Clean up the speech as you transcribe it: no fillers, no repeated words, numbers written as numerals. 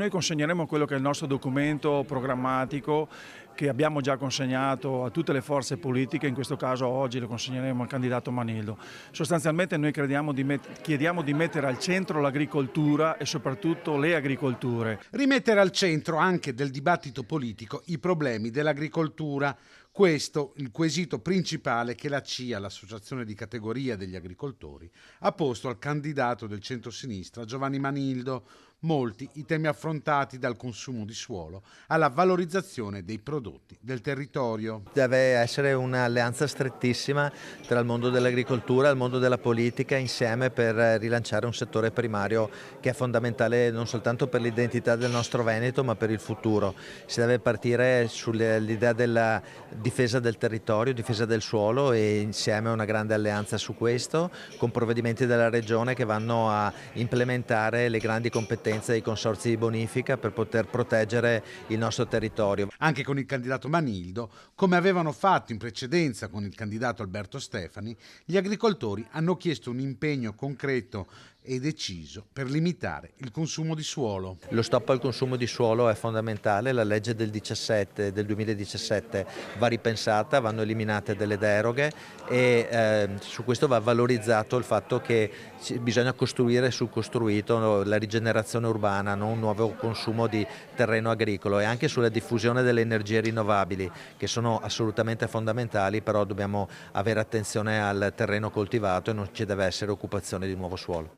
noi consegneremo quello che è il nostro documento programmatico che abbiamo già consegnato a tutte le forze politiche, in questo caso oggi lo consegneremo al candidato Manildo. Sostanzialmente noi chiediamo di mettere al centro l'agricoltura e soprattutto le agricolture. Rimettere al centro anche del dibattito politico i problemi dell'agricoltura. Questo il quesito principale che la CIA, l'associazione di categoria degli agricoltori, ha posto al candidato del centro-sinistra Giovanni Manildo. Molti i temi affrontati dal consumo di suolo alla valorizzazione dei prodotti del territorio. Deve essere un'alleanza strettissima tra il mondo dell'agricoltura e il mondo della politica insieme per rilanciare un settore primario che è fondamentale non soltanto per l'identità del nostro Veneto ma per il futuro. Si deve partire sull'idea della difesa del territorio, difesa del suolo e insieme una grande alleanza su questo con provvedimenti della Regione che vanno a implementare le grandi competenze dei consorzi di bonifica per poter proteggere il nostro territorio. Anche con il candidato Manildo, come avevano fatto in precedenza con il candidato Alberto Stefani, gli agricoltori hanno chiesto un impegno concreto e deciso per limitare il consumo di suolo. Lo stop al consumo di suolo è fondamentale, la legge del 2017 va ripensata, vanno eliminate delle deroghe e su questo va valorizzato il fatto che bisogna costruire sul costruito, la rigenerazione urbana, non un nuovo consumo di terreno agricolo, e anche sulla diffusione delle energie rinnovabili che sono assolutamente fondamentali, però dobbiamo avere attenzione al terreno coltivato e non ci deve essere occupazione di nuovo suolo.